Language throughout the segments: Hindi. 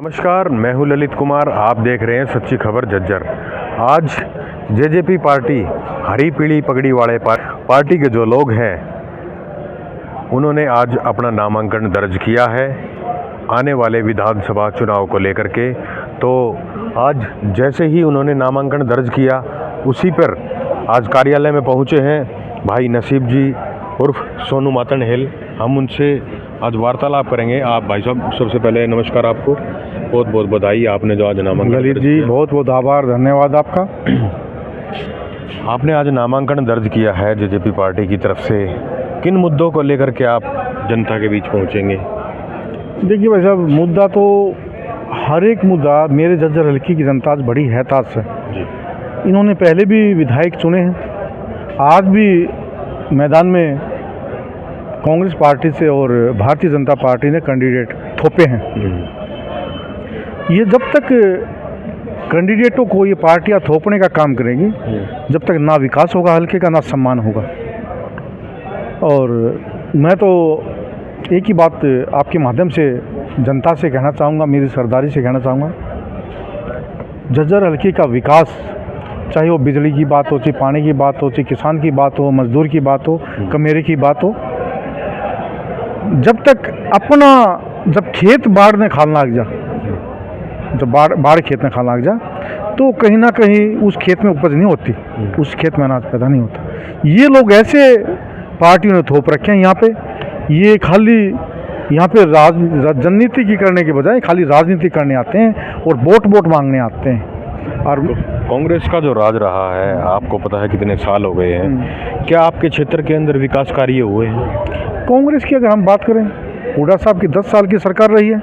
नमस्कार, मैं हूं ललित कुमार। आप देख रहे हैं सच्ची खबर झज्जर। आज जेजेपी पार्टी हरी पीली पगड़ी वाले पार्टी के जो लोग हैं उन्होंने आज अपना नामांकन दर्ज किया है आने वाले विधानसभा चुनाव को लेकर के। तो आज जैसे ही उन्होंने नामांकन दर्ज किया उसी पर आज कार्यालय में पहुंचे हैं भाई नसीब जी उर्फ सोनू मातनहेल। हम उनसे आज वार्तालाप करेंगे। आप भाई साहब, सबसे पहले नमस्कार, आपको बहुत बहुत बधाई, आपने जो आज नामांकन ललित जी बहुत बहुत आभार, धन्यवाद आपका। आपने आज नामांकन दर्ज किया है जेजेपी पार्टी की तरफ से। किन मुद्दों को लेकर के आप जनता के बीच पहुंचेंगे? देखिए भाई साहब, मुद्दा तो हर एक मुद्दा मेरे झज्जर हल्की की जनता आज बड़ी हैताश है जी। इन्होंने पहले भी विधायक चुने हैं, आज भी मैदान में कांग्रेस पार्टी से और भारतीय जनता पार्टी ने कैंडिडेट थोपे हैं। ये जब तक कैंडिडेटों को ये पार्टियां थोपने का काम करेंगी, जब तक ना विकास होगा हल्के का, ना सम्मान होगा। और मैं तो एक ही बात आपके माध्यम से जनता से कहना चाहूँगा, मेरी सरदारी से कहना चाहूँगा, झज्जर हल्के का विकास, चाहे वो बिजली की बात हो, चाहे पानी की बात हो, चाहे किसान की बात हो, मजदूर की बात हो, कमेरे की बात हो, जब तक जब खेत बाढ़ में खाल लग जा, जब बाढ़ खेत में खाल लग जा, तो कहीं ना कहीं उस खेत में उपज नहीं होती, उस खेत में अनाज पैदा नहीं होता। ये लोग ऐसे पार्टियों ने थोप रखे हैं यहाँ पे, ये खाली यहाँ पे राजनीति की करने के बजाय खाली राजनीति करने आते हैं और वोट मांगने आते हैं। और कांग्रेस का जो राज रहा है, आपको पता है कितने साल हो गए हैं, क्या आपके क्षेत्र के अंदर विकास कार्य हुए हैं? कांग्रेस की अगर हम बात करें, हुड्डा साहब की 10 साल की सरकार रही है।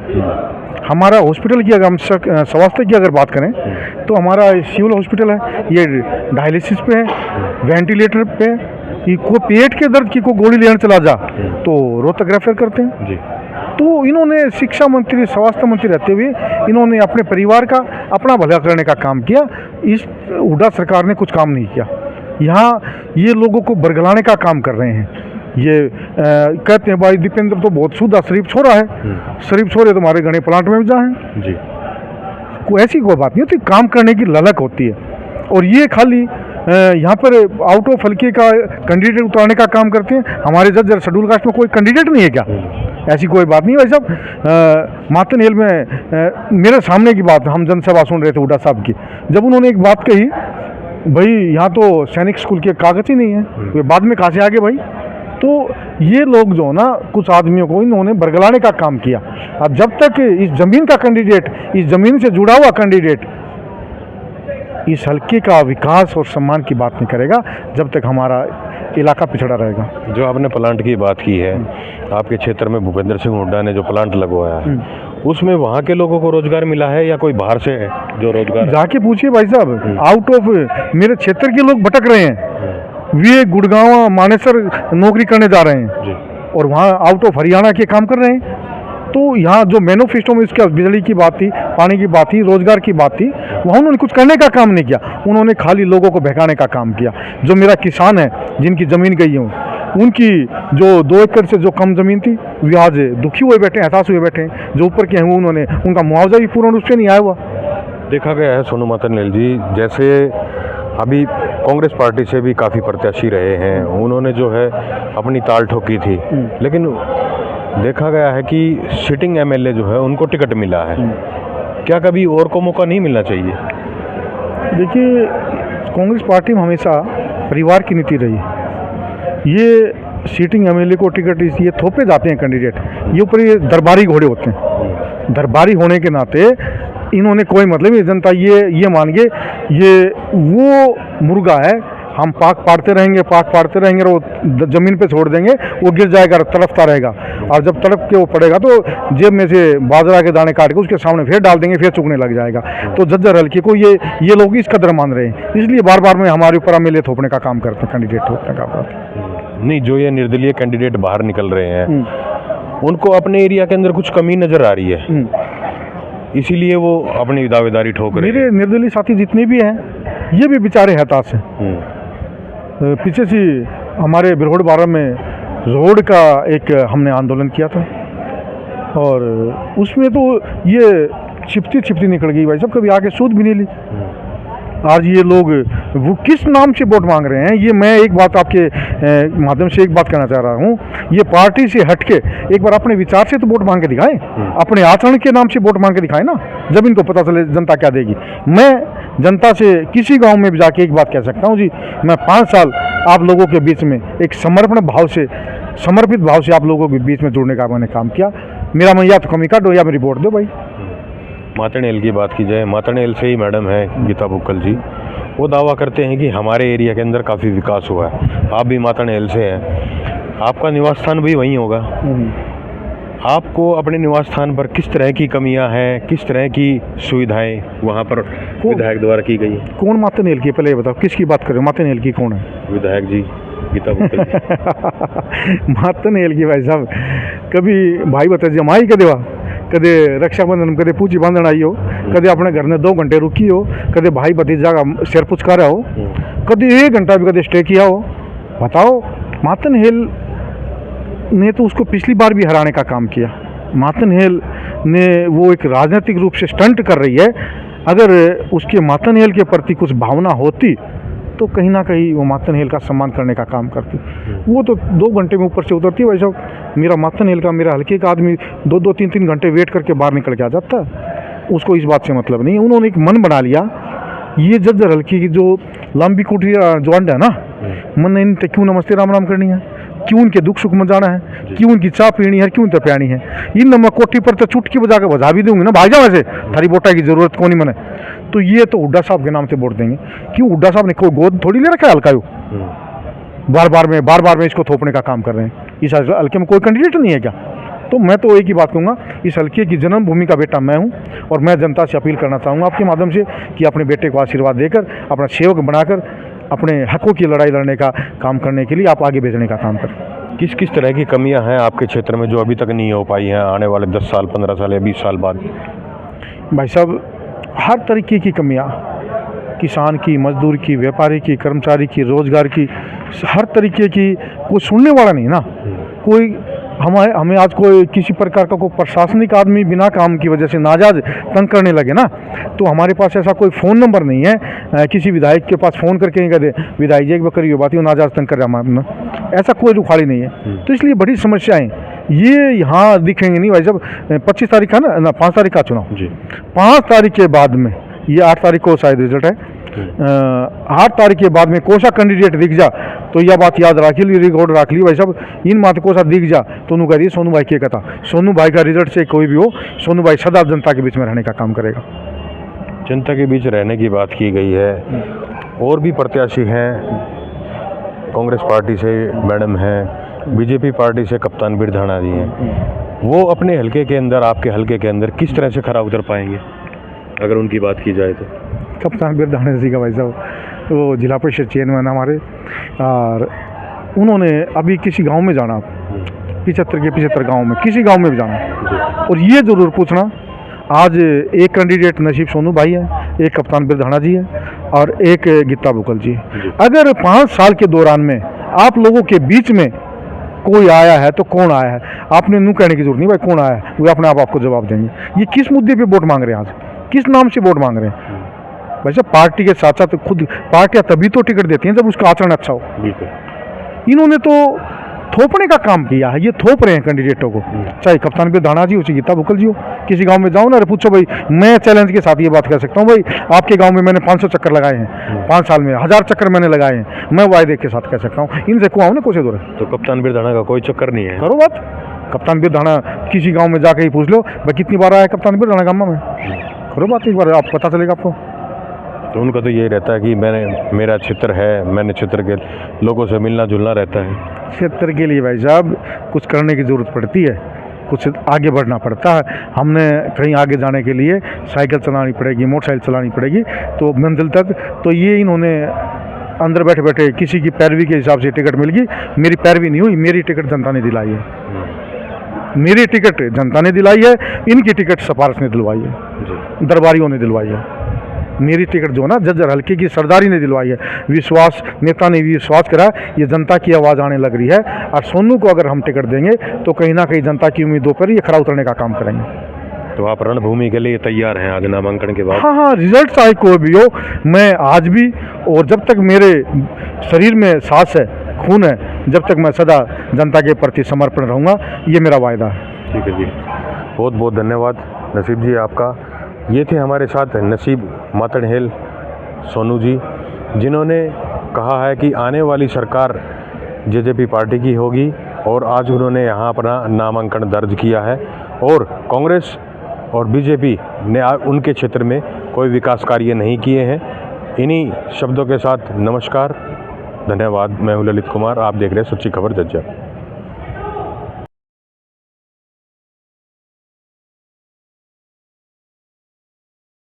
हमारा हॉस्पिटल की अगर हम स्वास्थ्य की अगर बात करें तो हमारा सिविल हॉस्पिटल है, ये डायलिसिस पे है, वेंटिलेटर पे है। को पेट के दर्द की को गोली लेने चला जा तो रोहतक रेफर करते हैं जी। तो इन्होंने शिक्षा मंत्री, स्वास्थ्य मंत्री रहते हुए इन्होंने अपने परिवार का, अपना भला करने का काम किया। इस हुड्डा सरकार ने कुछ काम नहीं किया। यहाँ ये लोगों को बरगलाने का काम कर रहे हैं। ये कहते हैं भाई दीपेंद्र तो बहुत शुद्ध शरीफ छोरा है, शरीफ छोरे तुम्हारे गणे प्लांट में भी जाएं जी। ऐसी कोई बात नहीं होती, काम करने की ललक होती है। और ये खाली यहाँ पर आउट ऑफ हल्के का कैंडिडेट उतारने का काम करते हैं। हमारे झज्जर शेड्यूल कास्ट में कोई कैंडिडेट नहीं है क्या? ऐसी कोई बात नहीं। भाई साहब, मातनहेल में मेरे सामने की बात, हम जनसभा सुन रहे थे हुड्डा साहब की, जब उन्होंने एक बात कही, भाई यहाँ तो सैनिक स्कूल के कागज ही नहीं है, वे बाद में कहाँ से आगे भाई? तो ये लोग जो ना, कुछ आदमियों को इन्होंने बरगलाने का काम किया। अब जब तक इस ज़मीन का कैंडिडेट, इस ज़मीन से जुड़ा हुआ कैंडिडेट इस हल्के का विकास और सम्मान की बात नहीं करेगा, जब तक हमारा इलाका पिछड़ा रहेगा। जो आपने प्लांट की बात की है, आपके क्षेत्र में भूपेंद्र सिंह हुड्डा ने जो प्लांट लगवाया है, उसमें वहाँ के लोगों को रोजगार मिला है या कोई बाहर से है जो रोजगार? जाके पूछिए भाई साहब, आउट ऑफ मेरे क्षेत्र के लोग भटक रहे हैं। वे गुड़गांव, मानेसर नौकरी करने जा रहे हैं जी। और वहाँ आउट ऑफ हरियाणा के काम कर रहे हैं। तो यहाँ जो मैनिफेस्टो में इसका बिजली की बात थी, पानी की बात थी, रोजगार की बात थी, वहाँ उन्होंने कुछ करने का काम नहीं किया। उन्होंने खाली लोगों को बहकाने का काम किया। जो मेरा किसान है, जिनकी ज़मीन गई है, उनकी जो 2 एकड़ से जो कम ज़मीन थी, वे आज दुखी हुए बैठे हैं, हताश हुए बैठे हैं। जो ऊपर के हैं उन्होंने, उनका मुआवजा भी पूर्ण रूप से नहीं आया हुआ। देखा गया है सोनू मातनहेल जी, जैसे अभी कांग्रेस पार्टी से भी काफ़ी प्रत्याशी रहे हैं, उन्होंने जो है अपनी ताल ठोकी थी, लेकिन देखा गया है कि सिटिंग एमएलए जो है उनको टिकट मिला है। क्या कभी और को मौका नहीं मिलना चाहिए? देखिए, कांग्रेस पार्टी में हमेशा परिवार की नीति रही है। ये सीटिंग एमएलए को टिकट इसलिए थोपे जाते हैं कैंडिडेट, ये ऊपर ये दरबारी घोड़े होते हैं। दरबारी होने के नाते इन्होंने कोई मतलब नहीं, जनता ये मान के ये वो मुर्गा है, हम पाक पाड़ते रहेंगे और वो ज़मीन पे छोड़ देंगे, वो गिर जाएगा, तड़पता रहेगा। और जब तड़प के वो पड़ेगा तो जेब में से बाजरा के दाने काट के उसके सामने फिर डाल देंगे, फिर चुगने लग जाएगा। तो झज्जर हल्के को ये लोग इस कदर मान रहे हैं, इसलिए बार बार में हमारे ऊपर एमएलए थोपने का काम करते हैं, कैंडिडेट थोपने का काम। नहीं, जो ये निर्दलीय कैंडिडेट बाहर निकल रहे हैं, उनको अपने एरिया के अंदर कुछ कमी नज़र आ रही है, इसीलिए वो अपनी दावेदारी ठोक रहे हैं। मेरे निर्दलीय साथी जितने भी हैं, ये भी बेचारे हताश हैं। पीछे से हमारे बिरहोड़ बारा में रोड का एक हमने आंदोलन किया था, और उसमें तो ये छिपती छिपती निकल गई भाई साहब, कभी आके सूद भी नहीं ली। आज ये लोग वो किस नाम से वोट मांग रहे हैं, ये मैं एक बात आपके माध्यम से एक बात कहना चाह रहा हूँ, ये पार्टी से हटके एक बार अपने विचार से तो वोट मांग के दिखाएं, अपने आचरण के नाम से वोट मांग के दिखाएं ना, जब इनको पता चले जनता क्या देगी। मैं जनता से किसी गांव में भी जाके एक बात कह सकता हूँ जी, मैं 5 साल आप लोगों के बीच में एक समर्पित भाव से आप लोगों के बीच में जुड़ने का मैंने काम किया। मेरा मैं या तो कमी काटो या मेरी वोट दो भाई। मातरनेल की बात की जाए, मातरनेल से ही मैडम है गीता बुक्कल जी, वो दावा करते हैं कि हमारे एरिया के अंदर काफ़ी विकास हुआ है। आप भी मातरनेल से हैं, आपका निवास स्थान भी वहीं होगा। आपको अपने निवास स्थान पर किस तरह की कमियां हैं, किस तरह की सुविधाएं वहां पर विधायक द्वारा की गई? कौन मातरनेल की, पहले ये बताओ किसकी बात कर रहे हो? मातरनेल की कौन है? विधायक जी गीता बुक्कल जी। मातरनेल की भाई साहब, कभी भाई बता जमाई के देवा, कदे रक्षाबंधन कदे पूजी बांधन आई हो, कदे अपने घर में 2 घंटे रुकी हो, कदे भाई भतीजा का सिर पुचकारा हो, कदे 1 घंटा भी कदे स्टे किया हो। बताओ, मातरनेल ने तो उसको पिछली बार भी हराने का काम किया। मातरनेल ने वो एक राजनीतिक रूप से स्टंट कर रही है। अगर उसके मातरनेल के प्रति कुछ भावना होती तो कहीं ना कहीं वो मातरनेल का सम्मान करने का काम करती। वो तो 2 घंटे में ऊपर से उतरती है भाई साहब। मेरा मातरनेल का, मेरा हल्के का आदमी 2-2, 3-3 घंटे वेट करके बाहर निकल के आ जाता है। उसको इस बात से मतलब नहीं है। उन्होंने एक मन बना लिया, ये जज्जर हल्की की जो लंबी कुटिया ज्वाइंट है ना, मन ने इनसे क्यों नमस्ते राम राम करनी है, क्यों उनके दुख सुख में जाना है, क्यों उनकी चाय पीनी है, क्यों तो प्यानी है। इन मैं कोठी पर तो चुटकी बजा के बजा भी दूंगी ना, भाग जाओ ऐसे, थारी वोटा की जरूरत कौन ही मने। तो ये तो हुड्डा साहब के नाम से वोट देंगे। क्यों? हुड्डा साहब ने कोई गोद थोड़ी ले रखा है हल्का, बार बार में इसको थोपने का काम कर रहे हैं। इस हल्के में कोई कैंडिडेट नहीं है क्या? तो मैं तो एक ही बात कहूँगा, इस हल्के की जन्मभूमि का बेटा मैं हूँ और मैं जनता से अपील करना चाहूँगा आपके माध्यम से कि अपने बेटे को आशीर्वाद देकर, अपना सेवक बनाकर, अपने हकों की लड़ाई लड़ने का काम करने के लिए आप आगे भेजने का काम करें। किस किस तरह की कमियां हैं आपके क्षेत्र में जो अभी तक नहीं हो पाई हैं, आने वाले 10 साल, 15 साल या 20 साल बाद? भाई साहब, हर तरीके की कमियां, किसान की, मजदूर की, व्यापारी की, कर्मचारी की, रोजगार की, हर तरीके की। कोई सुनने वाला नहीं ना। कोई हमें आज कोई किसी प्रकार का कोई प्रशासनिक आदमी बिना काम की वजह से नाजायज तंग करने लगे ना, तो हमारे पास ऐसा कोई फ़ोन नंबर नहीं है किसी विधायक के पास फ़ोन करके नहीं कहते विधायक जी एक बार करिए बात, नाजायज तंग कर रहा है, ऐसा कोई रुखाड़ी नहीं है। तो इसलिए बड़ी समस्याएं ये यहाँ दिखेंगे नहीं भाई साहब। 25 तारीख है ना, 5 तारीख का चुनाव जी, 5 तारीख के बाद में, ये 8 तारीख को शायद रिजल्ट है, 8 तारीख के बाद में कोसा कैंडिडेट दिख जा तो यह बात याद रख ली, रिकॉर्ड रख ली भाई साहब। इन मात कोसा दिख जा तो कह रही सोनू भाई के कथा, सोनू भाई का रिजल्ट से कोई भी हो, सोनू भाई सदा जनता के बीच में रहने का काम करेगा। जनता के बीच रहने की बात की गई है। और भी प्रत्याशी हैं, कांग्रेस पार्टी से मैडम हैं, बीजेपी पार्टी से कप्तान बिरधाना जी हैं। वो अपने हलके के अंदर, आपके हलके के अंदर किस तरह से खरा उतर पाएंगे अगर उनकी बात की जाए तो? कप्तान बिरधाना जी का भाई साहब, वो जिला परिषद चेयरमैन हमारे, और उन्होंने अभी किसी गांव में जाना, 75 के 75 गांव में, किसी गांव में भी जाना और ये ज़रूर पूछना, आज एक कैंडिडेट नसीब सोनू भाई है, एक कप्तान बिरधाना जी है और एक गीता बुक्कल जी है। अगर 5 साल के दौरान में आप लोगों के बीच में कोई आया है तो कौन आया है? आपने यूँ कहने की जरूरत नहीं भाई कौन आया है, वो अपने आप आपको जवाब देंगे। ये किस मुद्दे पे वोट मांग रहे हैं, आज किस नाम से वोट मांग रहे हैं? वैसे पार्टी के साथ साथ खुद पार्टियां तभी तो टिकट देती हैं जब उसका आचरण अच्छा हो। बिल्कुल। इन्होंने तो थोपने का काम किया है, ये थोप रहे हैं कैंडिडेटों को, चाहे कप्तान बिरधाना जी हो, चाहे गीता बुक्कल जी हो। किसी गांव में जाओ ना, पूछो भाई, मैं चैलेंज के साथ ये बात कर सकता हूँ भाई, आपके गांव में मैंने 500 चक्कर लगाए हैं 5 साल में, 1000 चक्कर मैंने लगाए हैं, मैं वायदे के साथ कह सकता हूँ। इनसे कुआओ ना कोसे दूर। तो कप्तान बिरधाना का कोई चक्कर नहीं है? करो बात, कप्तान बिरधाना किसी गाँव में जाकर ही पूछ लो भाई कितनी बार आया कप्तान बिरधाना गाँव में, करो बात एक बार, आप पता चलेगा आपको। तो उनका तो ये रहता है कि मेरा क्षेत्र है, मैंने क्षेत्र के लोगों से मिलना जुलना रहता है। क्षेत्र के लिए भाई साहब कुछ करने की ज़रूरत पड़ती है, कुछ आगे बढ़ना पड़ता है। हमने कहीं आगे जाने के लिए साइकिल चलानी पड़ेगी, मोटरसाइकिल चलानी पड़ेगी तो मंजिल तक। तो ये इन्होंने अंदर बैठे बैठे किसी की पैरवी के हिसाब से टिकट मिल गई, मेरी पैरवी नहीं हुई, मेरी टिकट जनता ने दिलाई है, मेरी टिकट जनता ने दिलाई है, इनकी टिकट सिफारिश ने दिलवाई है, दरबारियों ने दिलवाई है। मेरी टिकट जो है ना जज्जर हल्के की सरदारी ने दिलवाई है, विश्वास नेता ने भी विश्वास करा, ये जनता की आवाज़ आने लग रही है। और सोनू को अगर हम टिकट देंगे तो कहीं ना कहीं जनता की उम्मीदों पर ये खरा उतरने का काम करेंगे। तो आप रणभूमि के लिए तैयार हैं आज नामांकन के बाद? हाँ हाँ, रिजल्ट चाहे कोई भी हो, मैं आज भी और जब तक मेरे शरीर में सांस है, खून है, जब तक मैं सदा जनता के प्रति समर्पण रहूँगा, ये मेरा वायदा है। ठीक है जी, बहुत बहुत धन्यवाद नसीब जी आपका। ये थे हमारे साथ नसीब मातड़हेल सोनू जी, जिन्होंने कहा है कि आने वाली सरकार जेजेपी पार्टी की होगी, और आज उन्होंने यहाँ अपना नामांकन दर्ज किया है। और कांग्रेस और बीजेपी ने उनके क्षेत्र में कोई विकास कार्य नहीं किए हैं। इन्हीं शब्दों के साथ नमस्कार, धन्यवाद। मैं हूं ललित कुमार, आप देख रहे हैं सच्ची खबर झज्जर।